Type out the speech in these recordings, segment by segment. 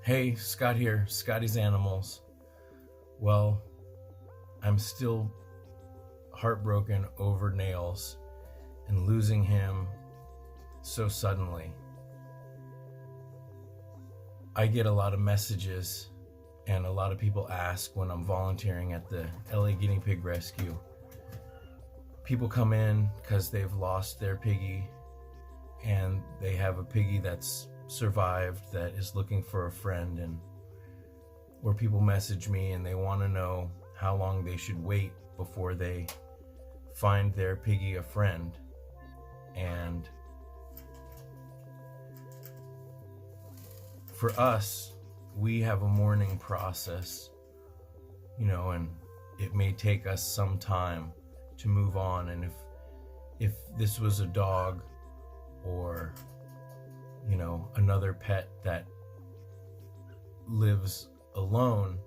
Hey, Scott here, Scotty's Animals. Well, I'm still heartbroken over Nails and losing him so suddenly. I get a lot of messages and a lot of people ask when I'm volunteering at the LA Guinea Pig Rescue. People come in because they've lost their piggy and they have a piggy that's survived that is looking for a friend, and where people message me and they want to know how long they should wait before they find their piggy a friend. And for us, we have a mourning process, and it may take us some time to move on. And if this was a dog or another pet that lives alone,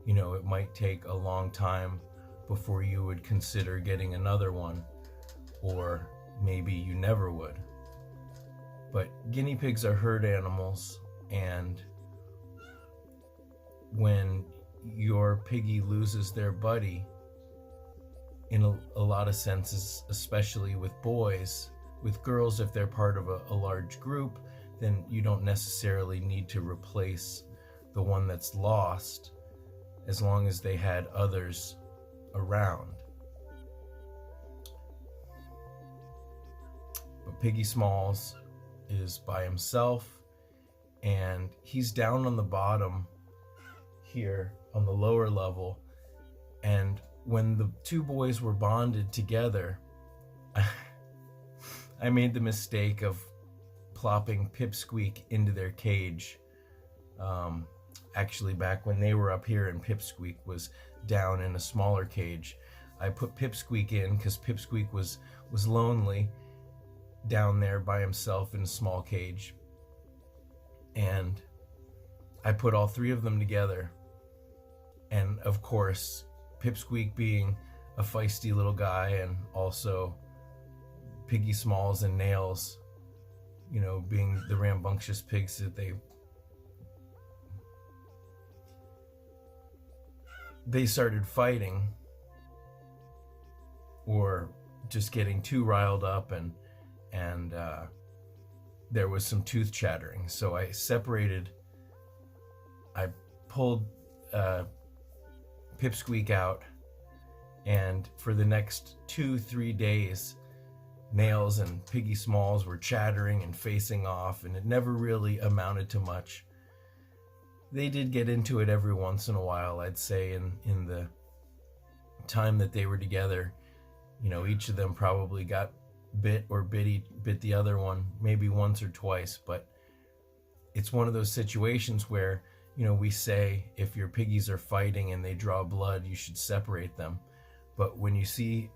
it might take a long time before you would consider getting another one, or maybe you never would. But guinea pigs are herd animals, and when your piggy loses their buddy, in a lot of senses, especially with boys, with girls, if they're part of a large group, then you don't necessarily need to replace the one that's lost as long as they had others around. But Piggy Smalls is by himself, and he's down on the bottom here on the lower level. And when the two boys were bonded together, I made the mistake of plopping Pipsqueak into their cage. Actually, back when they were up here and Pipsqueak was down in a smaller cage, I put Pipsqueak in because Pipsqueak was lonely down there by himself in a small cage. And I put all three of them together. And of course, Pipsqueak being a feisty little guy, and also Piggy Smalls and Nails, being the rambunctious pigs that they started fighting, or just getting too riled up, and there was some tooth chattering. So I pulled Pipsqueak out, and for the next 2-3 days, Nails and Piggy Smalls were chattering and facing off, and it never really amounted to much. They did get into it every once in a while, I'd say, in the time that they were together. Each of them probably got bit the other one, maybe once or twice. But it's one of those situations where, we say if your piggies are fighting and they draw blood, you should separate them. But when you see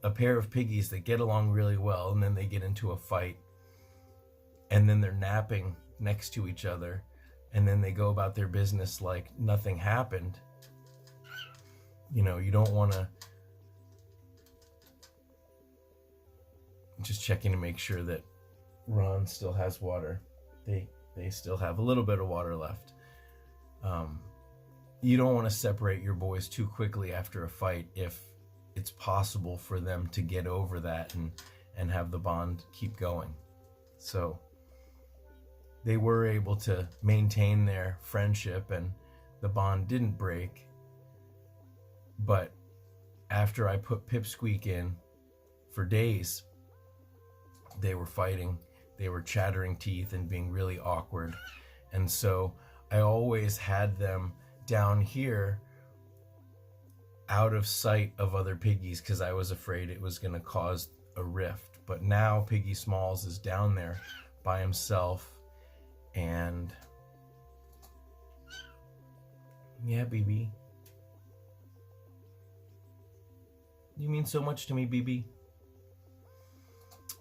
a pair of piggies that get along really well, and then they get into a fight, and then they're napping next to each other, and then they go about their business like nothing happened, you don't want to. Just checking to make sure that Ron still has water. They still have a little bit of water left. You don't want to separate your boys too quickly after a fight if it's possible for them to get over that and have the bond keep going. So they were able to maintain their friendship, and the bond didn't break. But after I put Pipsqueak in, for days, they were fighting, they were chattering teeth and being really awkward. And so I always had them down here out of sight of other piggies because I was afraid it was going to cause a rift. But now Piggy Smalls is down there by himself, and yeah, BB, you mean so much to me, BB.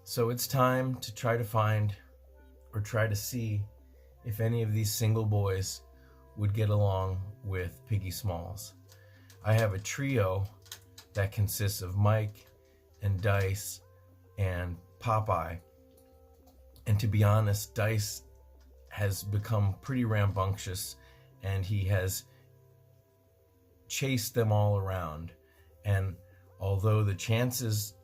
So it's time to try to find, or try to see, if any of these single boys would get along with Piggy Smalls. I have a trio that consists of Mike and Dice and Popeye. And to be honest, Dice has become pretty rambunctious, and he has chased them all around. And although the chances,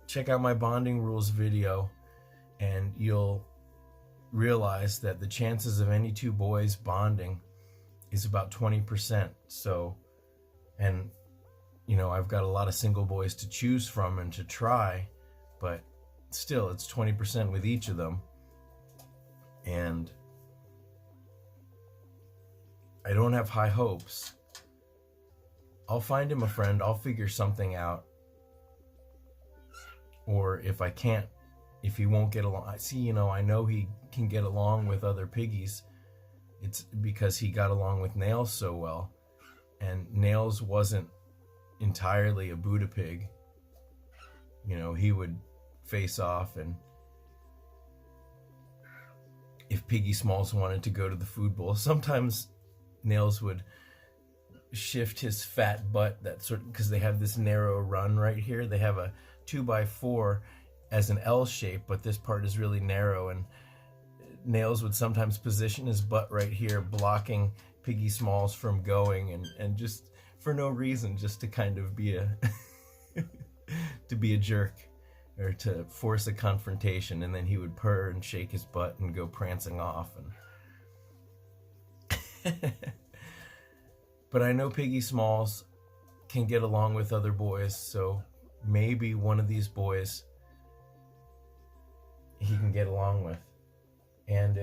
check out my bonding rules video and you'll realize that the chances of any two boys bonding is about 20%. So, and you know, I've got a lot of single boys to choose from and to try, but still it's 20% with each of them. And I don't have high hopes. I'll find him a friend, I'll figure something out. Or if I can't, if he won't get along, see, you know, I know he can get along with other piggies. It's because he got along with Nails so well. And Nails wasn't entirely a Buddha pig. You know, he would face off, and if Piggy Smalls wanted to go to the food bowl, sometimes Nails would shift his fat butt, that sort of, because they have this narrow run right here. They have a 2x4 as an L shape, but this part is really narrow, and Nails would sometimes position his butt right here, blocking Piggy Smalls from going, and just for no reason, just to kind of be a to be a jerk, or to force a confrontation. And then he would purr and shake his butt and go prancing off. And but I know Piggy Smalls can get along with other boys, so maybe one of these boys he can get along with. And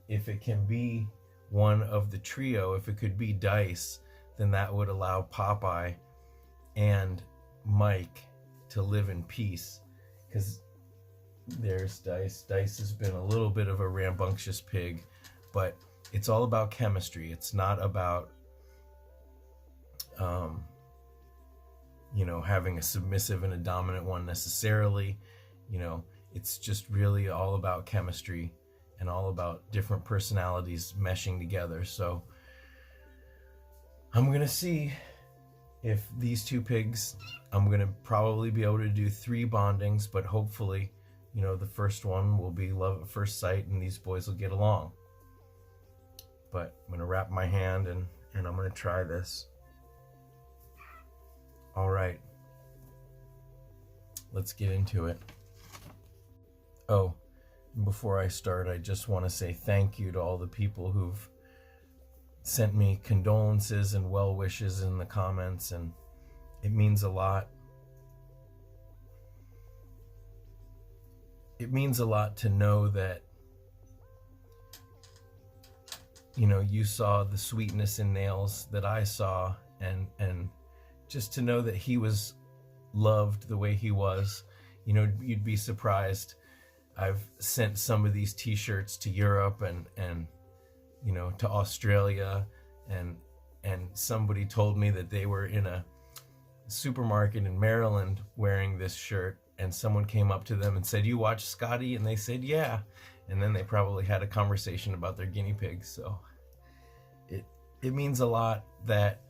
if it can be one of the trio, if it could be Dice, then that would allow Popeye and Mike to live in peace. Because there's Dice. Dice has been a little bit of a rambunctious pig, but it's all about chemistry. It's not about, you know, having a submissive and a dominant one necessarily. You know, it's just really all about chemistry and all about different personalities meshing together. So I'm going to see if these two pigs, I'm going to probably be able to do 3 bondings, but hopefully, you know, the first one will be love at first sight and these boys will get along. But I'm going to wrap my hand and I'm going to try this. All right. Let's get into it. Oh, before I start, I just want to say thank you to all the people who've sent me condolences and well wishes in the comments, and it means a lot. It means a lot to know that, you know, you saw the sweetness in Nails that I saw, and just to know that he was loved the way he was. You know, you'd be surprised. I've sent some of these t-shirts to Europe and you know, to Australia, and somebody told me that they were in a supermarket in Maryland wearing this shirt, and someone came up to them and said, "You watch Scotty?" And they said, "Yeah." And then they probably had a conversation about their guinea pigs. So it means a lot that,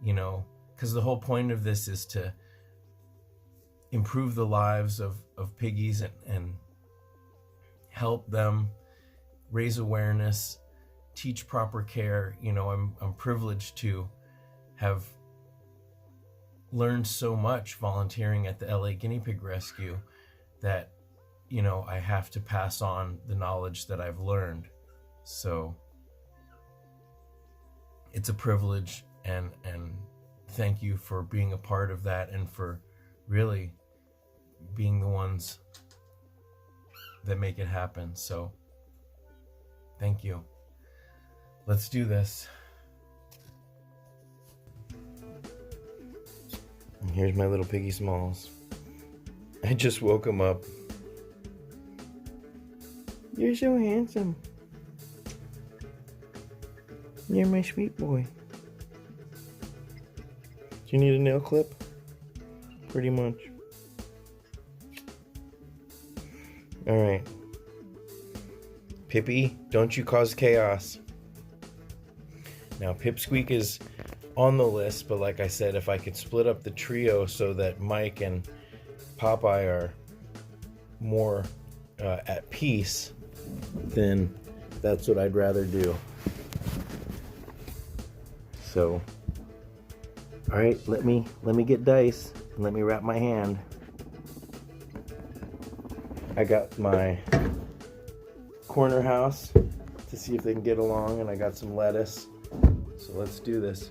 you know, because the whole point of this is to improve the lives of piggies and help them raise awareness, teach proper care. You know, I'm privileged to have learned so much volunteering at the LA Guinea Pig Rescue that, you know, I have to pass on the knowledge that I've learned. So it's a privilege, and thank you for being a part of that and for really being the ones that make it happen. So thank you. Let's do this. And here's my little Piggy Smalls. I just woke him up. You're so handsome. You're my sweet boy. Do you need a nail clip? Pretty much. Alright. Pippy, don't you cause chaos. Now, Pipsqueak is on the list, but like I said, if I could split up the trio so that Mike and Popeye are more at peace, then that's what I'd rather do. So, all right, let me get dice and let me wrap my hand. I got my corner house to see if they can get along, and I got some lettuce. So let's do this.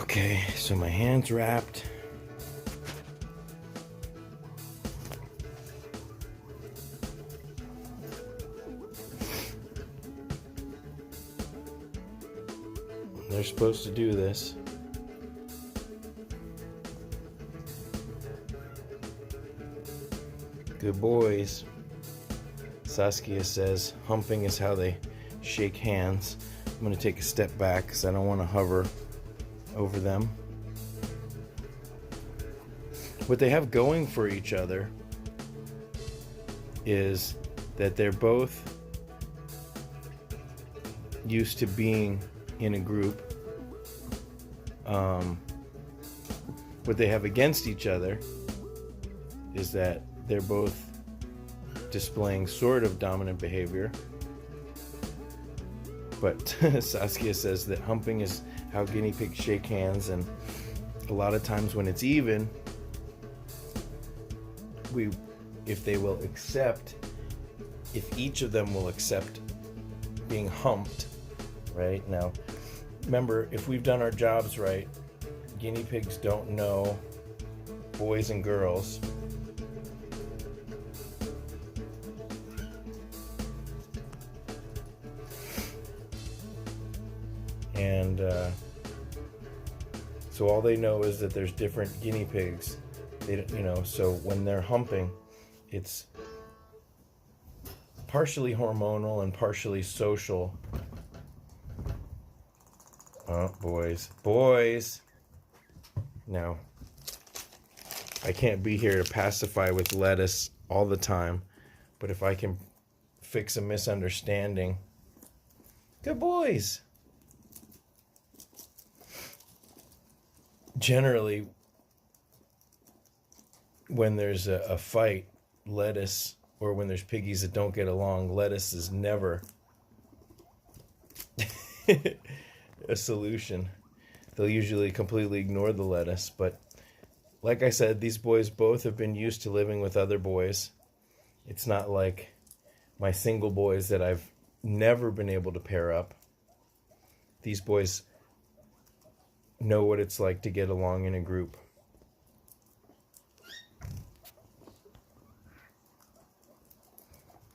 Okay, so my hand's wrapped. They're supposed to do this. Good boys. Saskia says humping is how they shake hands. I'm going to take a step back because I don't want to hover over them. What they have going for each other is that they're both used to being in a group. What they have against each other is that they're both displaying sort of dominant behavior. But Saskia says that humping is how guinea pigs shake hands, and a lot of times when it's even, if each of them will accept being humped, right? Now, remember, if we've done our jobs right, guinea pigs don't know boys and girls. And so all they know is that there's different guinea pigs. They don't, so when they're humping, it's partially hormonal and partially social. Oh, boys. Now, I can't be here to pacify with lettuce all the time, but if I can fix a misunderstanding, good boys. Generally, when there's a fight, lettuce, or when there's piggies that don't get along, lettuce is never a solution. They'll usually completely ignore the lettuce, but like I said, these boys both have been used to living with other boys. It's not like my single boys that I've never been able to pair up. These boys know what it's like to get along in a group.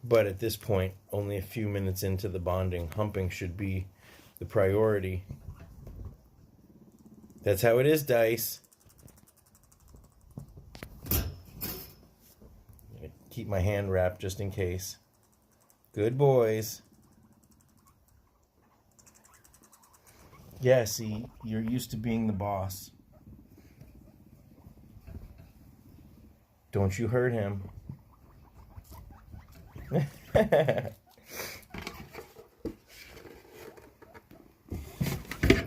But at this point, only a few minutes into the bonding, humping should be the priority. That's how it is, Dice. Keep my hand wrapped just in case. Good boys. Yeah, see, you're used to being the boss. Don't you hurt him.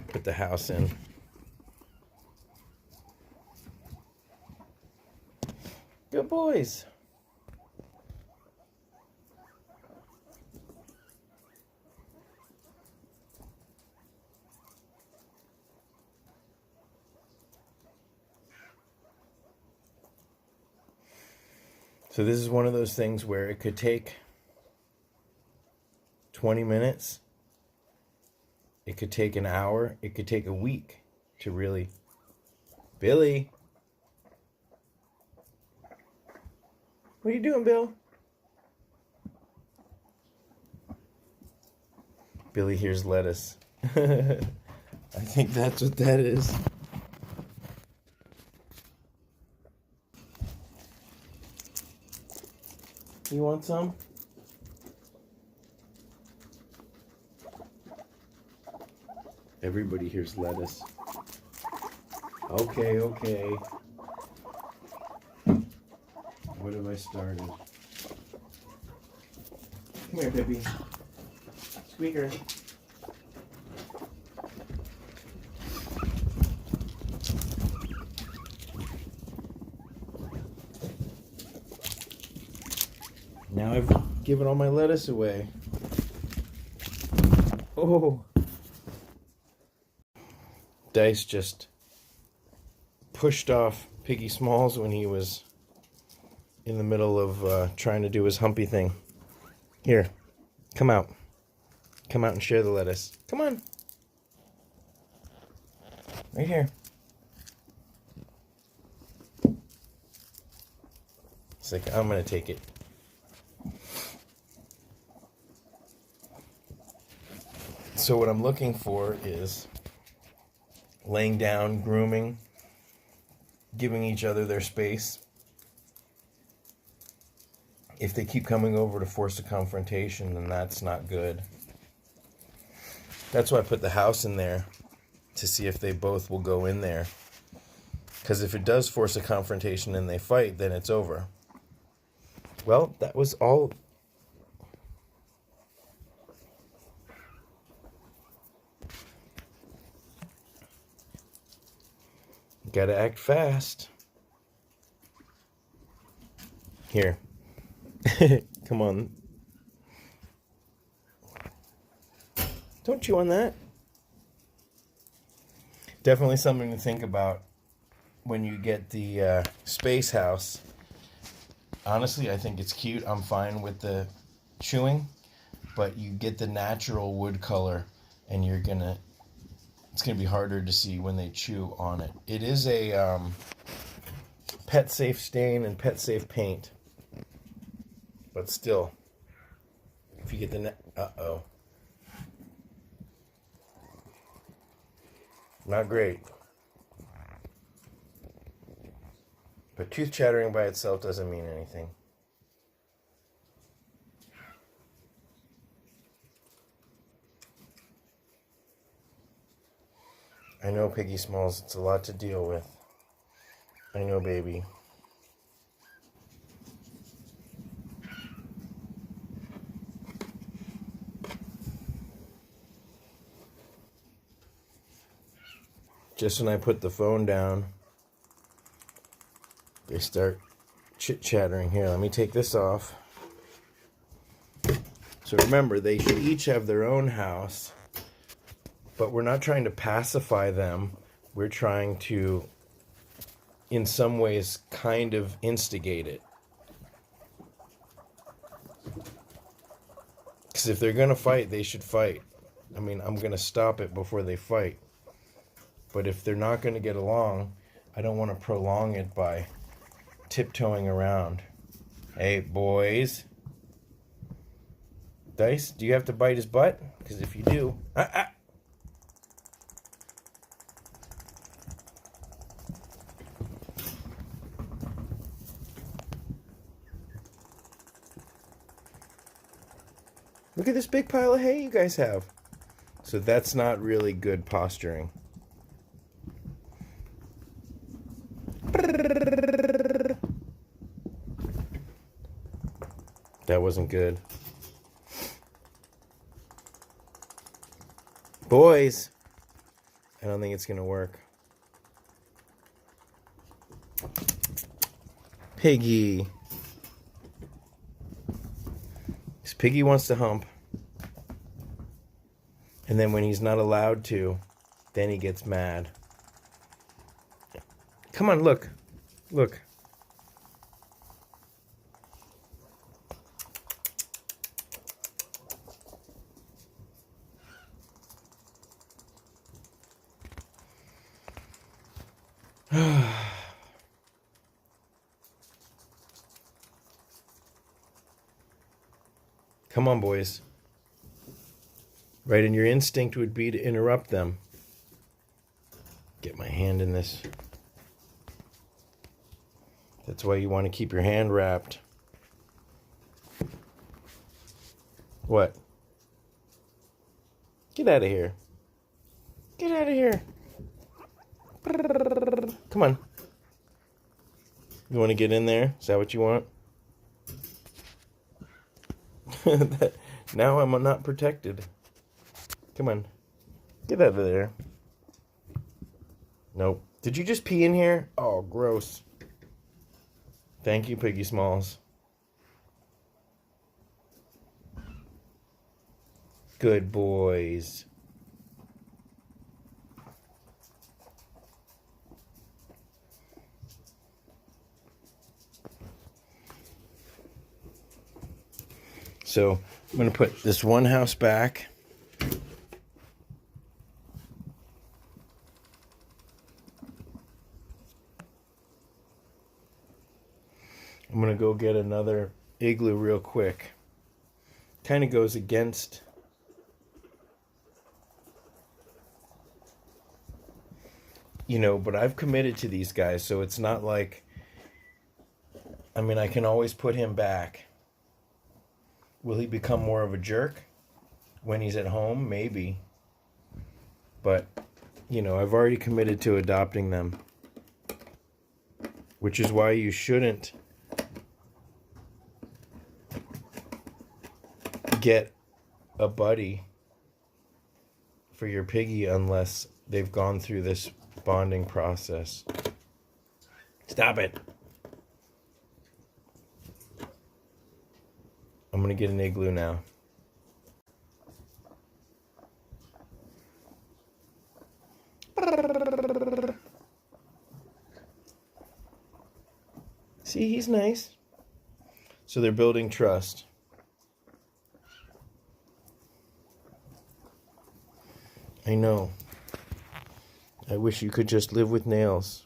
Put the house in. Good boys. So this is one of those things where it could take 20 minutes. It could take an hour. It could take a week to really... Billy! What are you doing, Bill? Billy hears lettuce. I think that's what that is. You want some? Everybody hears lettuce. Okay. What have I started? Come here, baby. Squeaker. Now I've given all my lettuce away. Oh. Dice just pushed off Piggy Smalls when he was in the middle of trying to do his humpy thing. Here, come out. Come out and share the lettuce. Come on. Right here. It's like, I'm going to take it. So what I'm looking for is laying down, grooming, giving each other their space. If they keep coming over to force a confrontation, then that's not good. That's why I put the house in there, to see if they both will go in there. Because if it does force a confrontation and they fight, then it's over. Well, that was all. Gotta act fast. Here. Come on. Don't chew on that. Definitely something to think about when you get the space house. Honestly, I think it's cute. I'm fine with the chewing, but you get the natural wood color, and it's gonna be harder to see when they chew on it. It is a pet safe stain and pet safe paint, but still, if you get the uh-oh, not great. But tooth chattering by itself doesn't mean anything. I know, Piggy Smalls, it's a lot to deal with. I know, baby. Just when I put the phone down, they start chit-chattering. Here, let me take this off. So remember, they should each have their own house, but we're not trying to pacify them. We're trying to, in some ways, kind of instigate it. Because if they're going to fight, they should fight. I mean, I'm going to stop it before they fight. But if they're not going to get along, I don't want to prolong it by tiptoeing around. Hey, boys. Dice, do you have to bite his butt? Because if you do... Look at this big pile of hay you guys have. So that's not really good posturing. That wasn't good. Boys, I don't think it's going to work. Piggy. Because Piggy wants to hump. And then when he's not allowed to, then he gets mad. Come on, look. Look. Come on, boys. Right, and your instinct would be to interrupt them. Get my hand in this. That's why you want to keep your hand wrapped. What? Get out of here. Get out of here. Come on. You want to get in there? Is that what you want? Now I'm not protected. Come on. Get out of there. Nope. Did you just pee in here? Oh, gross. Thank you, Piggy Smalls. Good boys. So I'm going to put this one house back. I'm going to go get another igloo real quick. Kind of goes against but I've committed to these guys, so it's not like, I can always put him back. Will he become more of a jerk when he's at home? Maybe. But, I've already committed to adopting them, which is why you shouldn't get a buddy for your piggy unless they've gone through this bonding process. Stop it. I'm going to get an igloo now. See, he's nice. So they're building trust. I know. I wish you could just live with nails.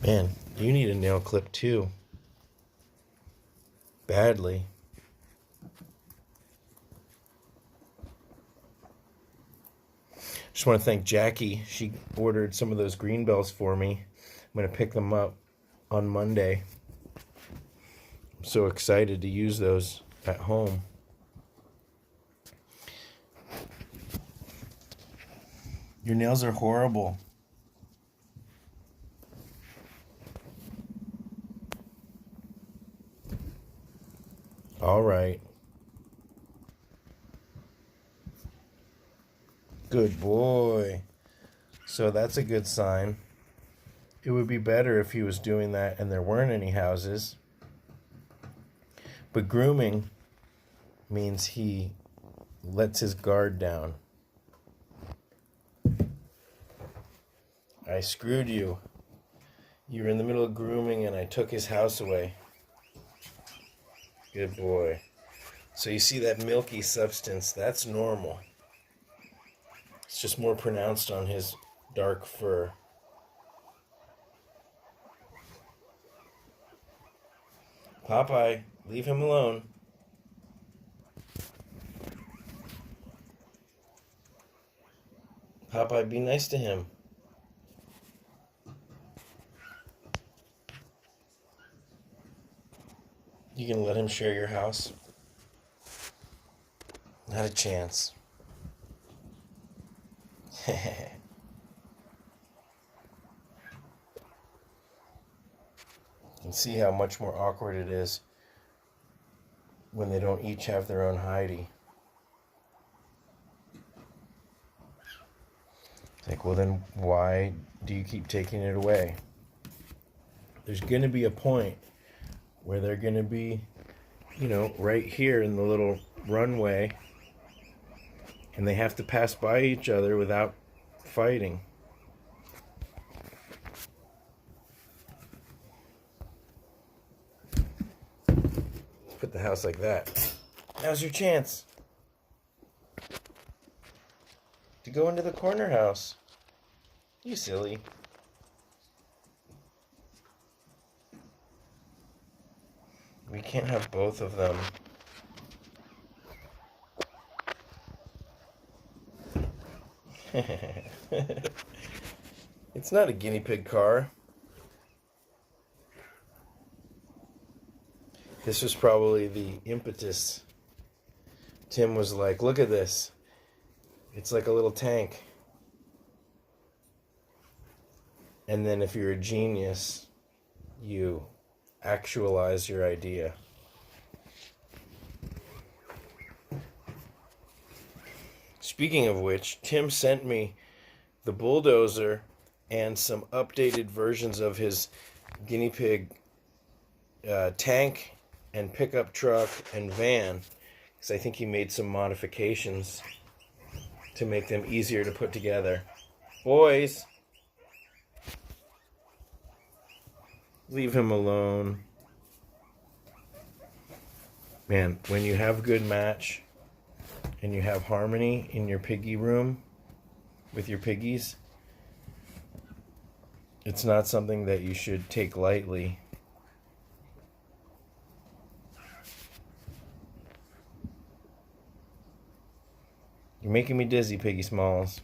Man, you need a nail clip too. Badly. Just want to thank Jackie. She ordered some of those green bells for me. I'm going to pick them up on Monday. I'm so excited to use those at home. Your nails are horrible. All right. Good boy. So that's a good sign. It would be better if he was doing that and there weren't any houses. But grooming means he lets his guard down. I screwed you. You were in the middle of grooming and I took his house away. Good boy. So you see that milky substance, that's normal. It's just more pronounced on his dark fur. Popeye, leave him alone. Popeye, be nice to him. You gonna let him share your house? Not a chance. You can see how much more awkward it is when they don't each have their own hidey. It's like, well then why do you keep taking it away? There's going to be a point where they're going to be, right here in the little runway, and they have to pass by each other without fighting. Put the house like that. Now's your chance to go into the corner house. You silly. We can't have both of them. It's not a guinea pig car. This was probably the impetus. Tim was like, look at this. It's like a little tank. And then if you're a genius, you actualize your idea. Speaking of which, Tim sent me the bulldozer and some updated versions of his guinea pig tank and pickup truck and van, because I think he made some modifications to make them easier to put together. Boys, leave him alone. Man, when you have good match and you have harmony in your piggy room with your piggies, it's not something that you should take lightly. You're making me dizzy, Piggy Smalls.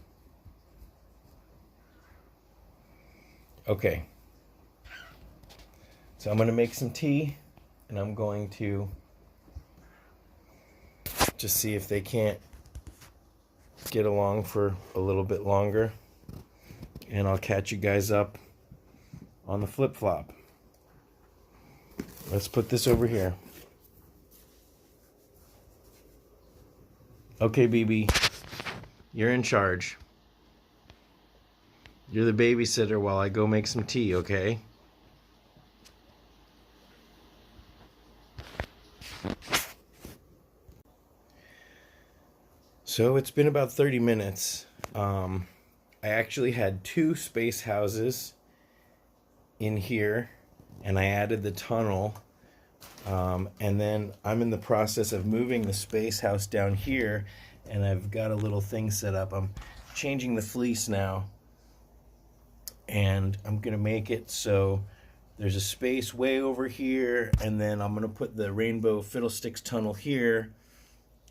Okay. So I'm going to make some tea, and I'm going to just see if they can't get along for a little bit longer. And I'll catch you guys up on the flip-flop. Let's put this over here. Okay, BB, you're in charge. You're the babysitter while I go make some tea, okay? So it's been about 30 minutes. I actually had 2 space houses in here, and I added the tunnel. And then I'm in the process of moving the space house down here, and I've got a little thing set up. I'm changing the fleece now, and I'm going to make it so there's a space way over here, and then I'm going to put the rainbow fiddlesticks tunnel here,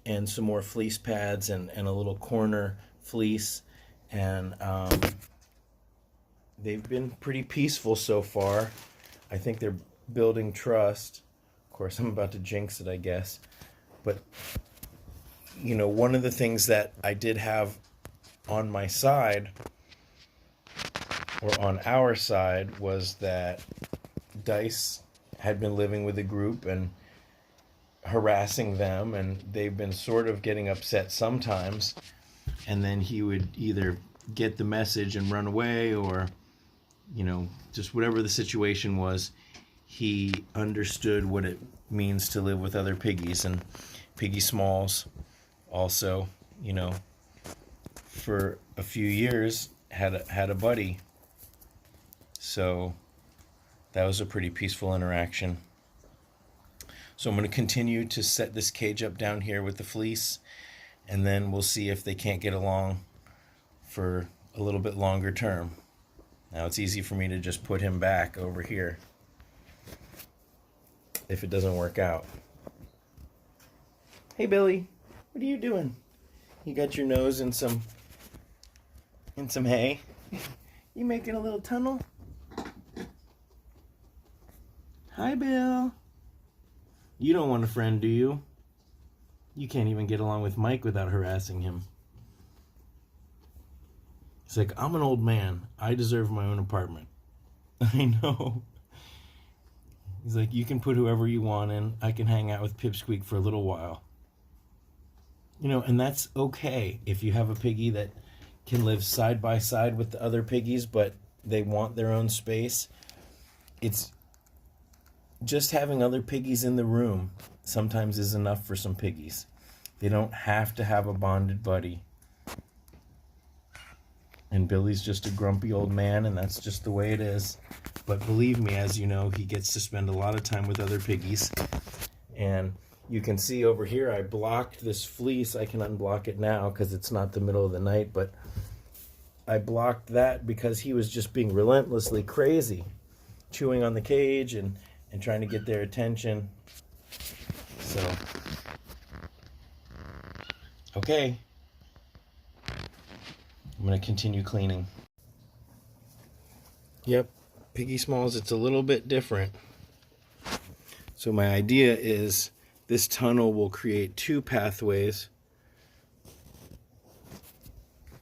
and some more fleece pads and a little corner fleece. And they've been pretty peaceful so far. I think they're building trust. Of course, I'm about to jinx it, I guess. But, you know, one of the things that I did have on my side, or on our side, was that Dice had been living with a group and harassing them, and they've been sort of getting upset sometimes, and then he would either get the message and run away, or, you know, just whatever the situation was, he understood what it means to live with other piggies. And Piggy Smalls also, you know, for a few years had a buddy, so that was a pretty peaceful interaction. So I'm going to continue to set this cage up down here with the fleece, and then we'll see if they can't get along for a little bit longer term. Now it's easy for me to just put him back over here if it doesn't work out. Hey Billy, what are you doing? You got your nose in some hay? You making a little tunnel? Hi Bill. You don't want a friend, do you? You can't even get along with Mike without harassing him. He's like, I'm an old man. I deserve my own apartment. I know. He's like, you can put whoever you want in. I can hang out with Pipsqueak for a little while. You know, and that's okay if you have a piggy that can live side by side with the other piggies, but they want their own space. It's just having other piggies in the room sometimes is enough for some piggies. They don't have to have a bonded buddy. And Billy's just a grumpy old man, and that's just the way it is. But believe me, as you know, he gets to spend a lot of time with other piggies. And you can see over here, I blocked this fleece. I can unblock it now because it's not the middle of the night, but I blocked that because he was just being relentlessly crazy, chewing on the cage and trying to get their attention. So, okay. I'm going to continue cleaning. Yep, Piggy Smalls, it's a little bit different. So my idea is this tunnel will create 2 pathways.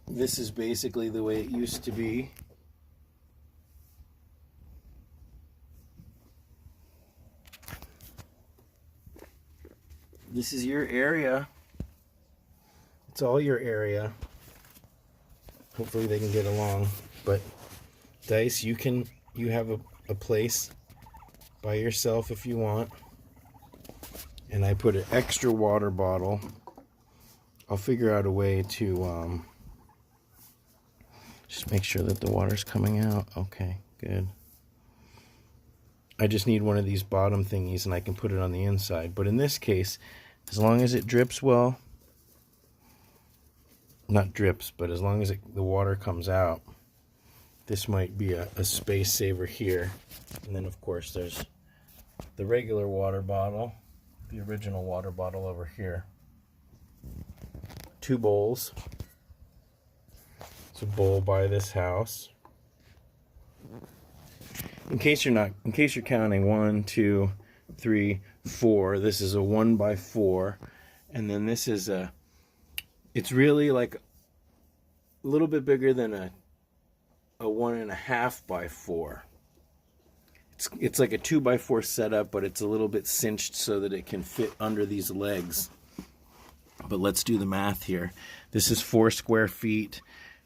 This is basically the way it used to be. this is your area. It's all your area. Hopefully they can get along. But Dice, you have a place by yourself if you want. And I put an extra water bottle. I'll figure out a way to just make sure that the water's coming out. Okay, good. I just need one of these bottom thingies and I can put it on the inside. But in this case, as long as it drips well, not drips, but as long as the water comes out, this might be a space saver here. And then of course there's the regular water bottle, the original water bottle over here. 2 bowls. It's a bowl by this house. In case you're counting 1, 2, 3, 4. This is a 1 by 4, and then this is it's really like a little bit bigger than a 1.5 by 4. It's like a 2 by 4 setup, but it's a little bit cinched so that it can fit under these legs. But let's do the math here. This is 4 square feet,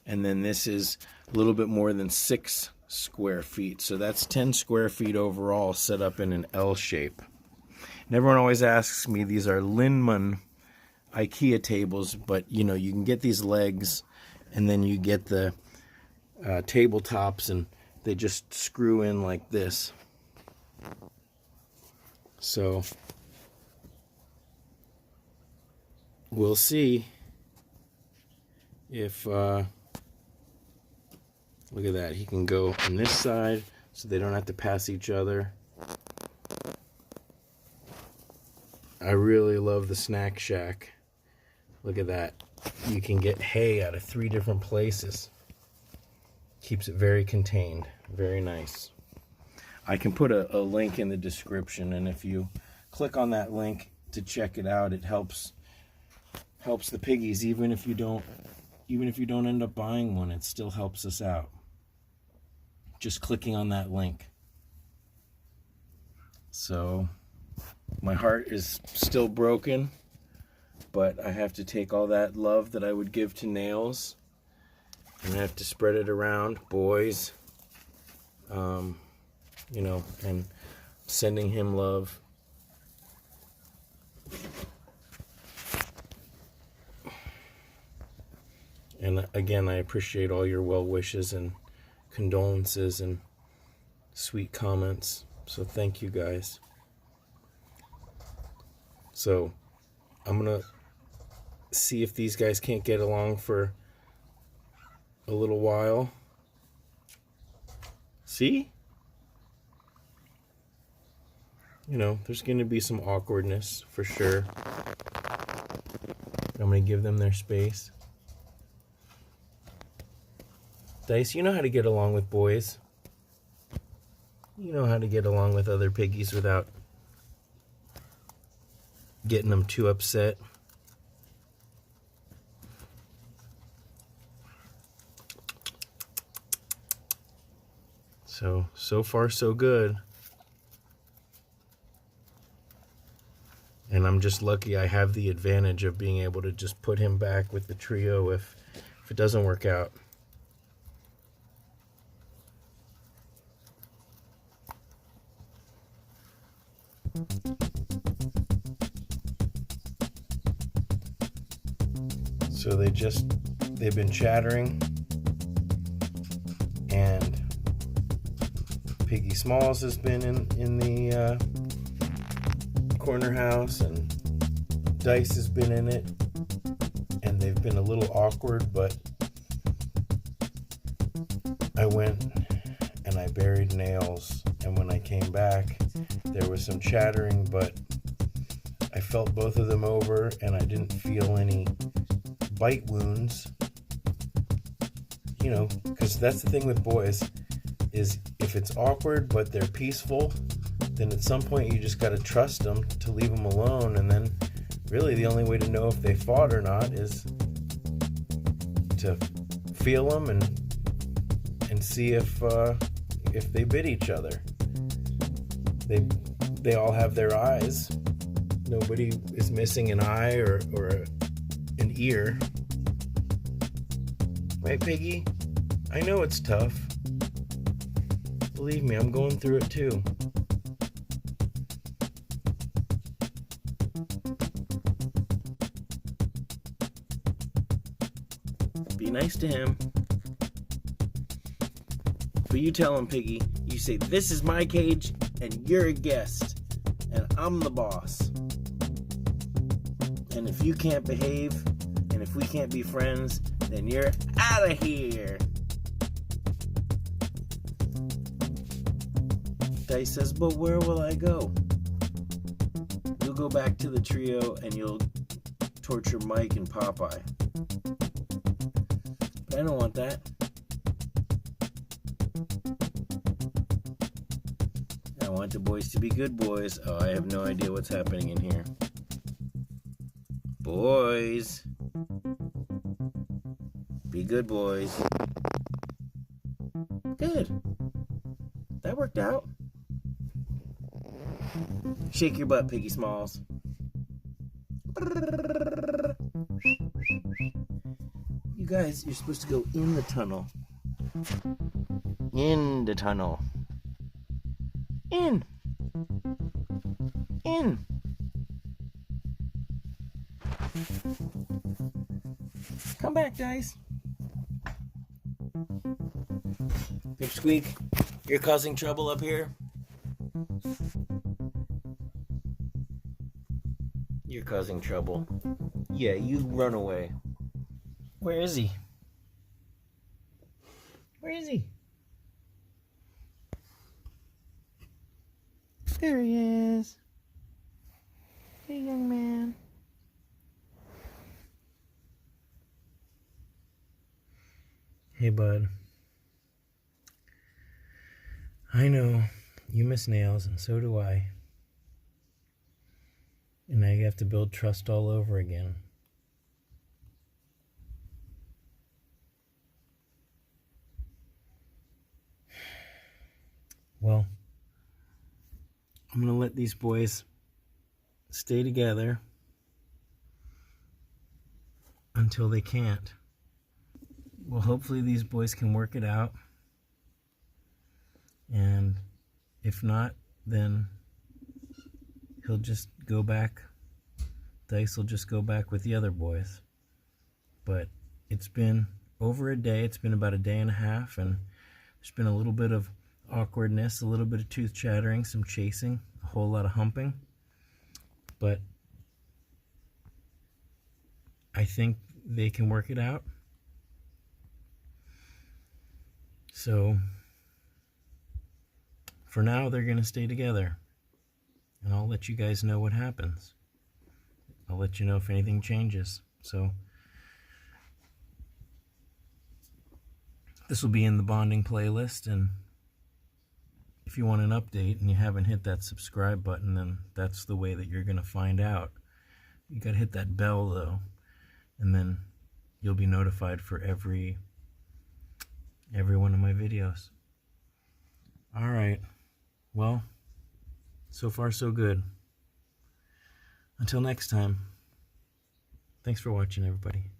and then this is a little bit more than 6 square feet. So that's 10 square feet overall set up in an L shape. And everyone always asks me, these are Lindman IKEA tables, but you know, you can get these legs and then you get the tabletops and they just screw in like this. So we'll see if look at that, he can go on this side so they don't have to pass each other. I really love the snack shack. Look at that. You can get hay out of 3 different places. Keeps it very contained. Very nice. I can put a link in the description, and if you click on that link to check it out, it helps the piggies. Even if you don't end up buying one, it still helps us out. Just clicking on that link. So my heart is still broken, but I have to take all that love that I would give to Nails and I have to spread it around, boys. You know, and sending him love. And again, I appreciate all your well wishes and condolences and sweet comments. So thank you guys. So I'm gonna see if these guys can't get along for a little while. See? You know, there's going to be some awkwardness for sure. I'm going to give them their space. Dice, you know how to get along with boys. You know how to get along with other piggies without getting them too upset. So far so good. And I'm just lucky I have the advantage of being able to just put him back with the trio if it doesn't work out. So they've been chattering, and Piggy Smalls has been in the corner house, and Dice has been in it, and they've been a little awkward, but I went and I buried Nails, and when I came back there was some chattering, but I felt both of them over and I didn't feel any bite wounds, you know, because that's the thing with boys, is if it's awkward but they're peaceful, then at some point you just got to trust them to leave them alone, and then really the only way to know if they fought or not is to feel them and see if they bit each other. They all have their eyes, Nobody is missing an eye or an ear. Right, Piggy? I know it's tough. Believe me, I'm going through it too. Be nice to him. But you tell him, Piggy, you say, this is my cage, and you're a guest, and I'm the boss. And if you can't behave, and if we can't be friends, then you're out of here. Dice says, but where will I go? You'll go back to the trio, and you'll torture Mike and Popeye. But I don't want that. I want the boys to be good boys. Oh, I have no idea what's happening in here. Boys. Be good boys. Good. That worked out. Shake your butt, Piggy Smalls. You guys, you're supposed to go in the tunnel. In the tunnel. In. Come back, Dice. Pipsqueak, you're causing trouble up here. You're causing trouble. Yeah, you run away. Where is he? Where is he? There he is. Hey, young man. Hey, bud. I know you miss Nails, and so do I. And now you have to build trust all over again. Well, I'm going to let these boys stay together until they can't. Well, hopefully these boys can work it out. And if not, then he'll just go back. Dice will just go back with the other boys. But it's been over a day. It's been about a day and a half, and there's been a little bit of awkwardness, a little bit of tooth chattering, some chasing, a whole lot of humping. But I think they can work it out. So for now, they're going to stay together. And I'll let you guys know what happens. I'll let you know if anything changes. So this will be in the bonding playlist, and if you want an update and you haven't hit that subscribe button, then that's the way that you're going to find out. You got to hit that bell, though, and then you'll be notified for every one of my videos. All right. Well, so far so good. Until next time, thanks for watching, everybody.